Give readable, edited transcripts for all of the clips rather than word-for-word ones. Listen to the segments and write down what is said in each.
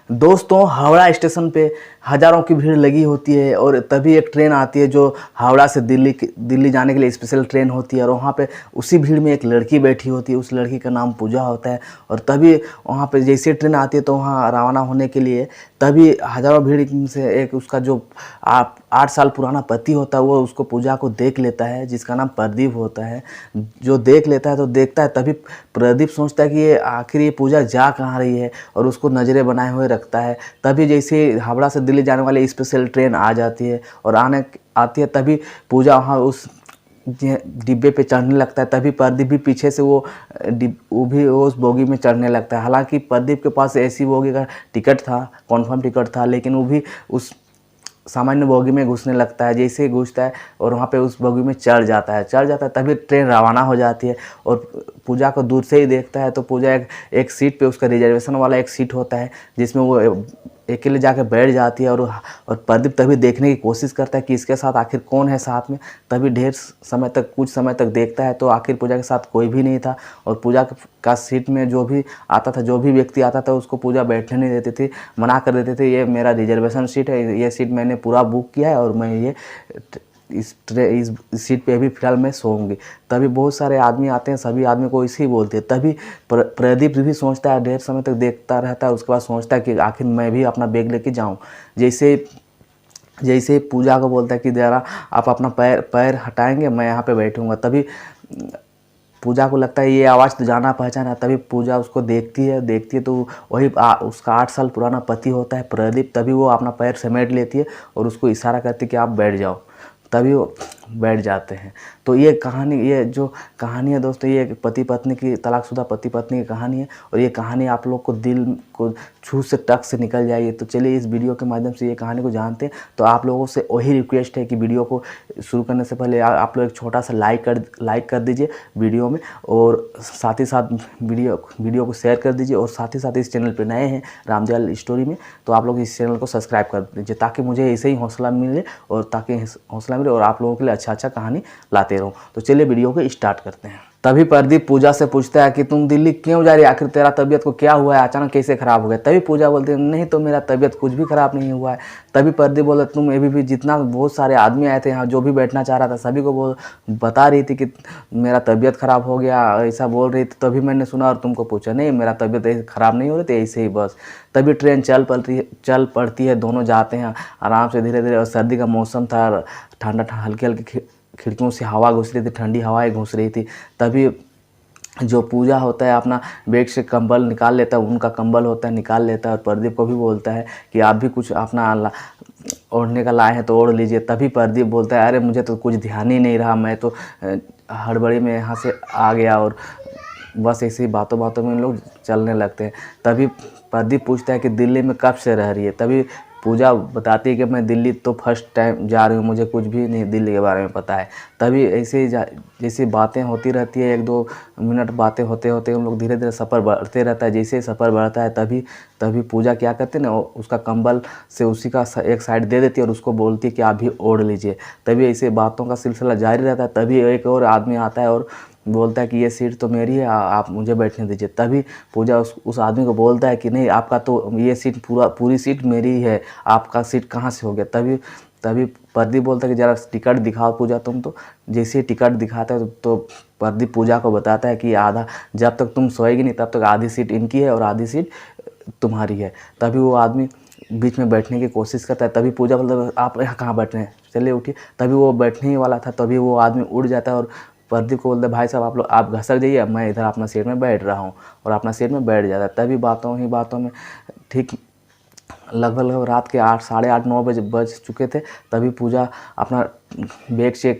दोस्तों, हावड़ा स्टेशन पे हज़ारों की भीड़ लगी होती है और तभी एक ट्रेन आती है जो हावड़ा से दिल्ली जाने के लिए स्पेशल ट्रेन होती है। और वहाँ पे उसी भीड़ में एक लड़की बैठी होती है, उस लड़की का नाम पूजा होता है। और तभी वहाँ पे जैसे ट्रेन आती है तो वहाँ रवाना होने के लिए तभी हज़ारों भीड़ से एक उसका जो 8 साल पुराना पति होता है वो उसको पूजा को देख लेता है, जिसका नाम प्रदीप होता है। जो देख लेता है तो देखता है, तभी प्रदीप सोचता है कि ये आखिर ये पूजा जा कहाँ रही है और उसको नज़रें बनाए हुए रखता है। तभी जैसे हावड़ा से दिल्ली जाने वाली स्पेशल ट्रेन आ जाती है और आती है तभी पूजा वहाँ उस डिब्बे पे चढ़ने लगता है। तभी प्रदीप भी पीछे से वो भी उस बोगी में चढ़ने लगता है। हालांकि प्रदीप के पास ऐसी बोगी का टिकट था, कॉन्फर्म टिकट था, लेकिन वो भी उस सामान्य बोगी में घुसने लगता है। जैसे ही घुसता है और वहाँ पे उस बोगी में चढ़ जाता है तभी ट्रेन रवाना हो जाती है। और पूजा को दूर से ही देखता है तो पूजा एक सीट पे, उसका रिजर्वेशन वाला एक सीट होता है जिसमें वो अकेले जाकर बैठ जाती है। और प्रदीप तभी देखने की कोशिश करता है कि इसके साथ आखिर कौन है साथ में। तभी कुछ समय तक देखता है तो आखिर पूजा के साथ कोई भी नहीं था। और पूजा का सीट में जो भी व्यक्ति आता था उसको पूजा बैठने नहीं देती थी, मना कर देते थे। ये मेरा रिजर्वेशन सीट है, ये सीट मैंने पूरा बुक किया है और मैं ये इस सीट पे भी फिलहाल मैं सोऊंगी। तभी बहुत सारे आदमी आते हैं, सभी आदमी को इसे ही बोलते हैं। तभी प्रदीप भी सोचता है, ढेर समय तक देखता रहता है। उसके बाद सोचता है कि आखिर मैं भी अपना बैग लेके जाऊं। जैसे जैसे पूजा को बोलता है कि जरा आप अपना पैर हटाएंगे, मैं यहाँ पे बैठूंगा। तभी पूजा को लगता है ये आवाज़ तो जाना पहचाना। तभी पूजा उसको देखती है तो वही उसका 8 साल पुराना पति होता है प्रदीप। तभी वो अपना पैर समेट लेती है और उसको इशारा करती है कि आप बैठ जाओ। तभी वो बैठ जाते हैं। तो ये जो कहानी है दोस्तों, ये पति पत्नी की, तलाकशुदा पति पत्नी की कहानी है। और ये कहानी आप लोग को दिल को छू से टक से निकल जाएगी। तो चलिए इस वीडियो के माध्यम से ये कहानी को जानते हैं। तो आप लोगों से वही रिक्वेस्ट है कि वीडियो को शुरू करने से पहले आप लोग एक छोटा सा लाइक कर दीजिए वीडियो में, और साथ ही साथ वीडियो को शेयर कर दीजिए। और साथ ही साथ इस चैनल पर नए हैं रामदयाल स्टोरी में तो आप लोग इस चैनल को सब्सक्राइब कर दीजिए, ताकि मुझे ऐसे ही हौसला मिले और आप लोगों के लिए अच्छा कहानी लाते रहूं। तो चलिए वीडियो को स्टार्ट करते हैं। तभी प्रदीप पूजा से पूछता है कि तुम दिल्ली क्यों जा रही है, आखिर तेरा तबीयत को क्या हुआ है, अचानक कैसे खराब हो गया। तभी पूजा बोलती है नहीं तो मेरा तबीयत कुछ भी खराब नहीं हुआ है। तभी प्रदीप बोला तुम अभी भी जितना बहुत सारे आदमी आए थे यहाँ, जो भी बैठना चाह रहा था सभी को बता रही थी कि मेरा तबीयत खराब हो गया, ऐसा बोल रही थी। तभी मैंने सुना और तुमको पूछा। नहीं, मेरा तबीयत खराब नहीं हो रही थी, ऐसे ही बस। तभी ट्रेन चल पड़ती है, दोनों जाते हैं आराम से धीरे धीरे। और सर्दी का मौसम था, ठंडा हल्की हल्की खिड़कियों से हवा घुस रही थी, ठंडी हवाएं घुस रही थी। तभी जो पूजा होता है अपना बैग से कंबल निकाल लेता है, उनका कंबल होता है निकाल लेता है। और प्रदीप को भी बोलता है कि आप भी कुछ अपना ओढ़ने का लाए हैं तो ओढ़ लीजिए। तभी प्रदीप बोलता है अरे मुझे तो कुछ ध्यान ही नहीं रहा, मैं तो हड़बड़ी में यहाँ से आ गया। और बस ऐसी बातों बातों में लोग चलने लगते हैं। तभी प्रदीप पूछता है कि दिल्ली में कब से रह रही है। तभी पूजा बताती है कि मैं दिल्ली तो फर्स्ट टाइम जा रही हूँ, मुझे कुछ भी नहीं दिल्ली के बारे में पता है। तभी ऐसे ही जैसे बातें होती रहती है, 1-2 मिनट बातें होते होते हम लोग धीरे धीरे सफ़र बढ़ते रहता है। जैसे सफ़र बढ़ता है तभी पूजा क्या करती है ना, उसका कंबल से उसी का एक साइड दे देती है और उसको बोलती है कि आप भी ओढ़ लीजिए। तभी ऐसे बातों का सिलसिला जारी रहता है। तभी एक और आदमी आता है और बोलता है कि ये सीट तो मेरी है, आप मुझे बैठने दीजिए। तभी पूजा उस आदमी को बोलता है कि नहीं, आपका तो ये सीट पूरी सीट मेरी ही है, आपका सीट कहाँ से हो गया। तभी प्रदीप बोलता है कि ज़रा टिकट दिखाओ पूजा तुम। तो जैसे ही टिकट दिखाता है तो प्रदीप पूजा को बताता है कि जब तक तुम सोएगी नहीं तब तक आधी सीट इनकी है और आधी सीट तुम्हारी है। तभी वो आदमी बीच में बैठने की कोशिश करता है। तभी पूजा बोलता है आप यहाँ कहाँ बैठ रहे हैं, चलिए उठिए। तभी वो बैठने ही वाला था, तभी वो आदमी उड़ जाता है और प्रदीप को बोलते हैं भाई साहब आप घसक जाइए, मैं इधर अपना सीट में बैठ रहा हूँ। और अपना सीट में बैठ जाता है। तभी बातों में ठीक लगभग रात के 8, 8:30, 9 बज चुके थे। तभी पूजा अपना बैग से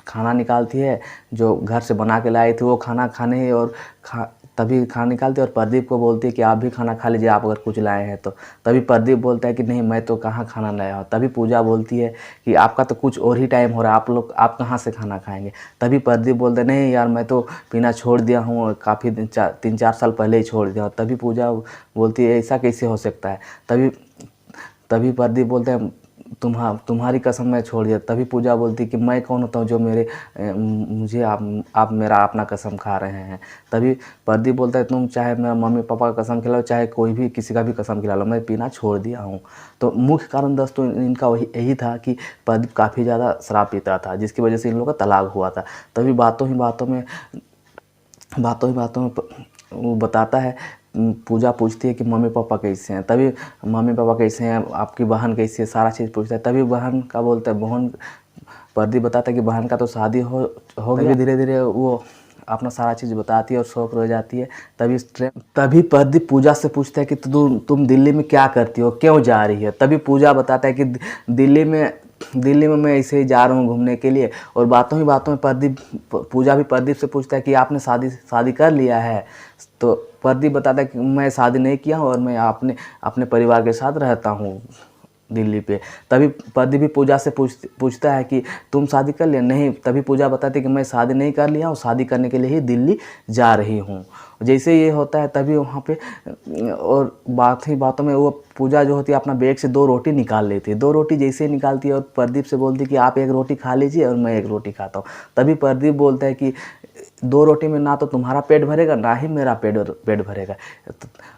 खाना निकालती है जो घर से बना के लाई थी, वो खाना खाने ही और तभी खाना निकालती है और प्रदीप को बोलती है कि आप भी खाना खा लीजिए, आप अगर कुछ लाए हैं तो। तभी प्रदीप बोलता है कि नहीं, मैं तो कहाँ खाना लाया हूँ। तभी पूजा बोलती है कि आपका तो कुछ और ही टाइम हो रहा है, आप कहाँ से खाना खाएंगे। तभी प्रदीप बोलते हैं नहीं यार, मैं तो पीना छोड़ दिया हूँ, काफ़ी 3-4 साल पहले ही छोड़ दिया। तभी पूजा बोलती है ऐसा कैसे हो सकता है। तभी प्रदीप बोलते हैं तुम्हारी कसम मैं छोड़ दिया। तभी पूजा बोलती कि मैं कौन होता हूँ जो मेरे मुझे आप मेरा अपना कसम खा रहे हैं। तभी प्रदीप बोलता है तुम चाहे मेरा मम्मी पापा का कसम खिलाओ, चाहे कोई भी किसी का भी कसम खिला लो, मैं पीना छोड़ दिया हूँ। तो मुख्य कारण दोस्तों इनका वही यही था कि प्रदीप काफ़ी ज़्यादा शराब पीता था, जिसकी वजह से इन लोगों का तलाक हुआ था। तभी बातों ही बातों में वो बताता है। पूजा पूछती है कि मम्मी पापा कैसे हैं। तभी मम्मी पापा कैसे हैं, आपकी बहन कैसी है, सारा चीज़ पूछता है। तभी बहन का बोलता है, बहन प्रदीप बताता है कि बहन का तो शादी हो गया। धीरे धीरे वो अपना सारा चीज़ बताती है और शौक रह जाती है। तभी प्रदीप पूजा से पूछता है कि तुम दिल्ली में क्या करती हो, क्यों जा रही है। तभी पूजा बताता है कि दिल्ली में मैं ऐसे ही जा रहा हूँ घूमने के लिए। और बातों में पूजा भी प्रदीप से पूछता है कि आपने शादी कर लिया है। तो प्रदीप बताता है कि मैं शादी नहीं किया हूँ और मैं अपने परिवार के साथ रहता हूँ दिल्ली पे। तभी प्रदीप भी पूजा से पूछता है कि तुम शादी कर लिया। नहीं। तभी पूजा बताती है कि मैं शादी नहीं कर लिया हूँ, शादी करने के लिए ही दिल्ली जा रही हूँ। जैसे ये होता है तभी वहाँ पे और बातों में वो पूजा जो होती है अपना बैग से 2 रोटी निकाल लेती है। 2 रोटी जैसे ही निकालती है और प्रदीप से बोलती है कि आप 1 रोटी खा लीजिए और मैं 1 रोटी खाता हूँ। तभी प्रदीप बोलता है कि 2 रोटी में ना तो तुम्हारा पेट भरेगा ना ही मेरा पेट भरेगा।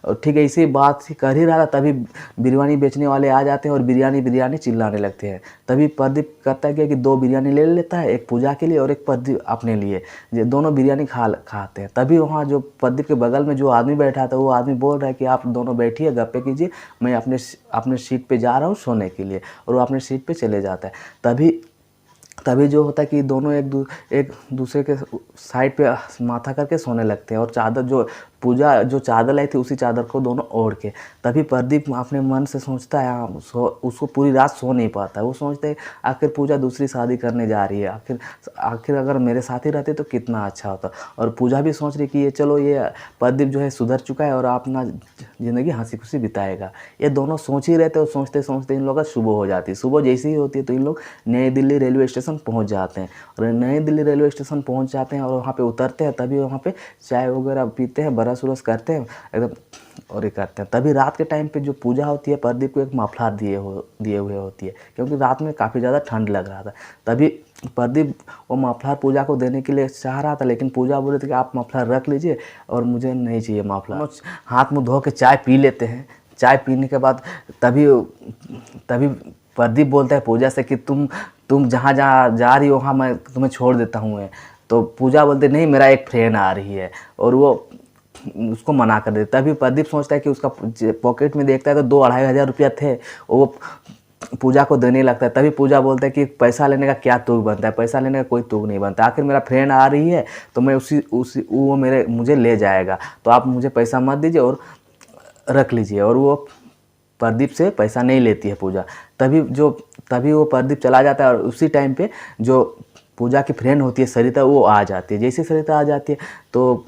और ठीक है, इसी बात से कर ही रहा था तभी बिरयानी बेचने वाले आ जाते हैं और बिरयानी चिल्लाने लगते हैं। तभी प्रदीप करता है कि 2 बिरयानी ले लेता है, एक पूजा के लिए और एक प्रदीप अपने लिए। ये दोनों बिरयानी खाते हैं। तभी वहाँ जो प्रदीप के बगल में जो आदमी बैठा था वो आदमी बोल रहा है कि आप दोनों बैठिए, गप्पे कीजिए, मैं अपने सीट पे जा रहा हूँ सोने के लिए। और वो अपने सीट पे चले जाता है। तभी जो होता है कि दोनों एक दूसरे के साइड पे माथा करके सोने लगते हैं। और चादर जो पूजा जो चादर लाई थी उसी चादर को दोनों ओढ़ के। तभी प्रदीप अपने मन से सोचता है, उसको पूरी रात सो नहीं पाता है। वो सोचते हैं आखिर पूजा दूसरी शादी करने जा रही है, आखिर अगर मेरे साथ ही रहते तो कितना अच्छा होता। और पूजा भी सोच रही कि ये चलो ये प्रदीप जो है सुधर चुका है और अपना ज़िंदगी हंसी खुशी बिताएगा। ये दोनों सोच ही रहते और सोचते सोचते इन लोगों का सुबह हो जाती है। सुबह जैसी ही होती है तो इन लोग नई दिल्ली रेलवे स्टेशन पहुंच जाते हैं। और नई दिल्ली रेलवे स्टेशन पहुंच जाते हैं और वहाँ पे उतरते हैं। तभी वहाँ पे चाय वगैरह पीते हैं, ब्रश व्रश करते हैं एकदम और ये करते हैं। तभी रात के टाइम पे जो पूजा होती है प्रदीप को एक मफलर दिए हुए होती है, क्योंकि रात में काफ़ी ज़्यादा ठंड लग रहा था। तभी प्रदीप वो मफलर पूजा को देने के लिए चाह रहा था, लेकिन पूजा बोले थे कि आप मफलर रख लीजिए और मुझे नहीं चाहिए मफलर। हाथ मुँह धो के चाय पी लेते हैं। चाय पीने के बाद तभी प्रदीप बोलता है पूजा से कि तुम जहाँ जहाँ जा रही हो वहाँ मैं तुम्हें छोड़ देता हूँ। तो पूजा बोलते नहीं, मेरा एक फ्रेंड आ रही है, और वो उसको मना कर देता। तभी प्रदीप सोचता है कि उसका पॉकेट में देखता है तो 2-2.5 हज़ार रुपया थे, वो पूजा को देने लगता है। तभी पूजा बोलता है कि पैसा लेने का क्या तुक बनता है, पैसा लेने का कोई तुक नहीं बनता। आखिर मेरा फ्रेंड आ रही है तो मैं वो मुझे ले जाएगा, तो आप मुझे पैसा मत दीजिए और रख लीजिए। और वो प्रदीप से पैसा नहीं लेती है पूजा। तभी वो प्रदीप चला जाता है और उसी टाइम पे जो पूजा की फ्रेंड होती है सरिता, वो आ जाती है। जैसे सरिता आ जाती है तो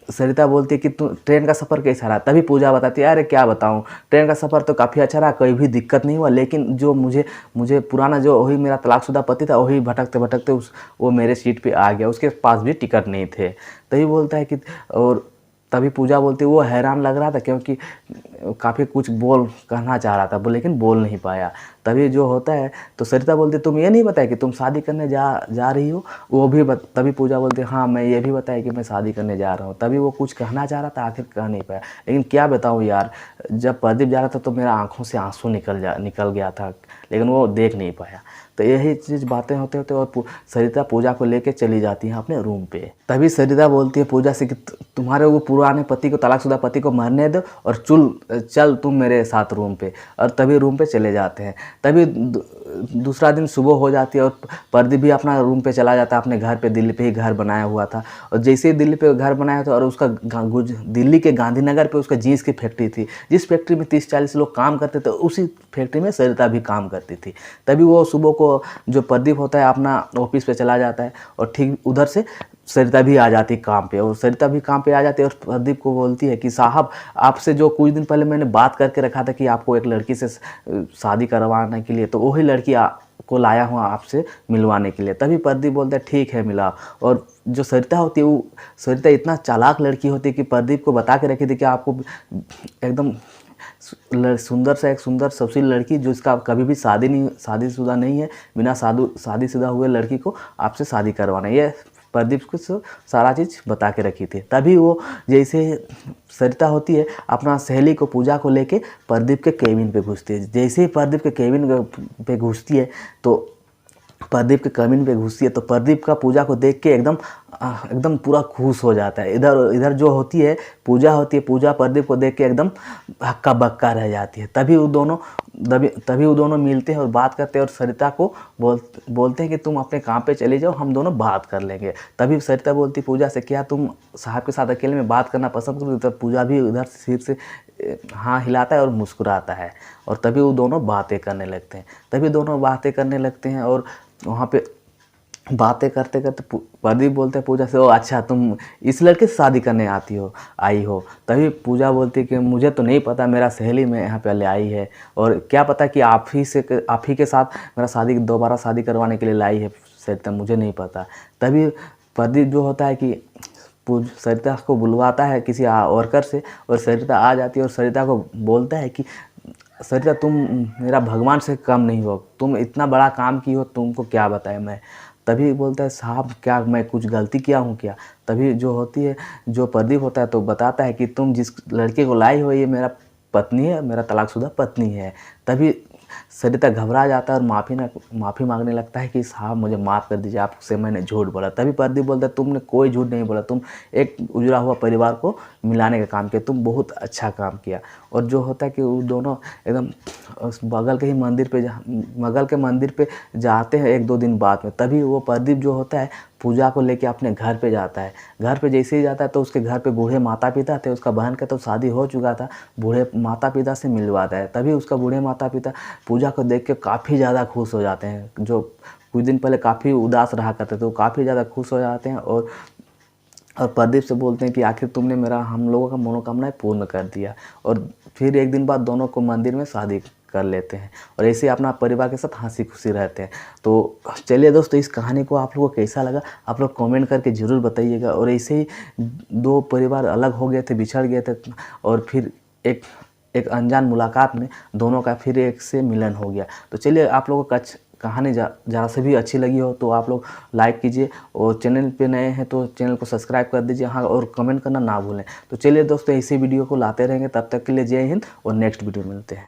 सरिता बोलती है कि तू ट्रेन का सफ़र कैसा रहा। तभी पूजा बताती है अरे क्या बताऊँ, ट्रेन का सफ़र तो काफ़ी अच्छा रहा, कोई भी दिक्कत नहीं हुआ, लेकिन जो मुझे पुराना जो वही मेरा तलाकशुदा पति था वही भटकते भटकते वो मेरे सीट पे आ गया, उसके पास भी टिकट नहीं थे। तभी बोलता है कि और तभी पूजा बोलती है वो हैरान लग रहा था क्योंकि काफ़ी कुछ कहना चाह रहा था लेकिन बोल नहीं पाया। तभी जो होता है तो सरिता बोलती तुम ये नहीं बताया कि तुम शादी करने जा रही हो, वो भी तभी पूजा बोलती हाँ मैं ये भी बताया कि मैं शादी करने जा रहा हूँ। तभी वो कुछ कहना चाह रहा था, आखिर कह नहीं पाया। लेकिन क्या बताऊँ यार, जब प्रदीप जा रहा था तो मेरा आंखों से आंसू निकल गया था, लेकिन वो देख नहीं पाया। तो यही चीज़ बातें होते होते और सरिता पूजा को लेके चली जाती हैं अपने रूम पे। तभी सरिता बोलती है पूजा से कि तुम्हारे वो पुराने पति को, तलाकशुदा पति को मरने दो और चल तुम मेरे साथ रूम पे। और तभी रूम पे चले जाते हैं। तभी दूसरा दिन सुबह हो जाती है और प्रदीप भी अपना रूम पे चला जाता है, अपने घर पे, दिल्ली पे ही घर बनाया हुआ था। और जैसे ही दिल्ली पे घर बनाया था और उसका दिल्ली के गांधीनगर पे उसका जीन्स की फैक्ट्री थी, जिस फैक्ट्री में 30-40 लोग काम करते थे, उसी फैक्ट्री में सरिता भी काम करती थी। तभी वो सुबह को जो प्रदीप होता है अपना ऑफिस पे चला जाता है और ठीक उधर से सरिता भी आ जाती है काम पे। और सरिता भी काम पे आ जाती है और प्रदीप को बोलती है कि साहब आपसे जो कुछ दिन पहले मैंने बात करके रखा था कि आपको एक लड़की से शादी करवाने के लिए, तो वही लड़की को लाया हूँ आपसे मिलवाने के लिए। तभी प्रदीप बोलता है ठीक है मिला। और जो सरिता होती है वो सरिता इतना चालाक लड़की होती है कि प्रदीप को बता के रखी थी कि आपको एकदम सुंदर सा एक सुंदर सुशील लड़की जो इसका कभी भी शादीशुदा नहीं है, बिना शादीशुदा हुए लड़की को आपसे शादी करवाना है। ये प्रदीप को सारा चीज़ बता के रखी थी। तभी वो जैसे सरिता होती है अपना सहेली को पूजा को लेके प्रदीप के केबिन पे घुसती है। जैसे ही प्रदीप के केबिन पे घुसती है तो प्रदीप का पूजा को देख के एकदम पूरा खुश हो जाता है। इधर जो होती है पूजा प्रदीप को देख के एकदम हक्का बक्का रह जाती है। तभी वो दोनों मिलते हैं और बात करते हैं और सरिता को बोलते हैं कि तुम अपने काम पे चले जाओ, हम दोनों बात कर लेंगे। तभी सरिता बोलती पूजा से, क्या तुम साहब के साथ अकेले में बात करना पसंद करोगे? तो पूजा भी उधर सिर से हाँ हिलाता है और मुस्कुराता है और तभी वो दोनों बातें करने लगते हैं। और वहाँ पे बातें करते करते प्रदीप बोलते हैं पूजा से, ओ अच्छा तुम इस लड़के से शादी करने आई हो। तभी पूजा बोलती है कि मुझे तो नहीं पता, मेरा सहेली में यहाँ पे ले आई है और क्या पता कि आप ही के साथ मेरा दोबारा शादी करवाने के लिए लाई है सरिता, मुझे नहीं पता। तभी प्रदीप जो होता है कि सरिता को बुलवाता है किसी वर्कर से और सरिता आ जाती है और सरिता को बोलता है कि सरिता तुम मेरा भगवान से कम नहीं हो, तुम इतना बड़ा काम की हो, तुमको क्या बताएं मैं। तभी बोलता है साहब क्या मैं कुछ गलती किया हूँ क्या? तभी जो प्रदीप होता है तो बताता है कि तुम जिस लड़के को लाई हो ये मेरा पत्नी है, मेरा तलाकशुदा पत्नी है। तभी सरिता घबरा जाता है और माफ़ी मांगने लगता है कि साहब मुझे माफ़ कर दीजिए, आपसे मैंने झूठ बोला। तभी प्रदीप बोलता है तुमने कोई झूठ नहीं बोला, तुम एक उजड़ा हुआ परिवार को मिलाने का काम किया, तुम बहुत अच्छा काम किया। और जो होता है कि वो दोनों एकदम बगल के मंदिर पे जाते हैं 1-2 दिन बाद में। तभी वो प्रदीप जो होता है पूजा को लेके अपने घर पे जाता है। घर पे जैसे ही जाता है तो उसके घर पे बूढ़े माता पिता थे, उसका बहन का तो शादी हो चुका था, बूढ़े माता पिता से मिलवाता है। तभी उसका बूढ़े माता पिता पूजा को देख के काफ़ी ज़्यादा खुश हो जाते हैं। जो कुछ दिन पहले काफ़ी उदास रहा करते थे वो काफ़ी ज़्यादा खुश हो जाते हैं और प्रदीप से बोलते हैं कि आखिर तुमने हम लोगों का मनोकामनाएं पूर्ण कर दिया। और फिर एक दिन बाद दोनों को मंदिर में शादी कर लेते हैं और ऐसे अपना परिवार के साथ हंसी खुशी रहते हैं। तो चलिए दोस्तों, इस कहानी को आप लोगों को कैसा लगा आप लोग कमेंट करके ज़रूर बताइएगा। और ऐसे ही 2 परिवार अलग हो गए थे, बिछड़ गए थे और फिर एक अनजान मुलाकात में दोनों का फिर एक से मिलन हो गया। तो चलिए, आप लोगों को कहानी ज़रा से भी अच्छी लगी हो तो आप लोग लाइक कीजिए और चैनल पे नए हैं तो चैनल को सब्सक्राइब कर दीजिए, हाँ, और कमेंट करना ना भूलें। तो चलिए दोस्तों, इसी वीडियो को लाते रहेंगे, तब तक के लिए जय हिंद और नेक्स्ट वीडियो मिलते हैं।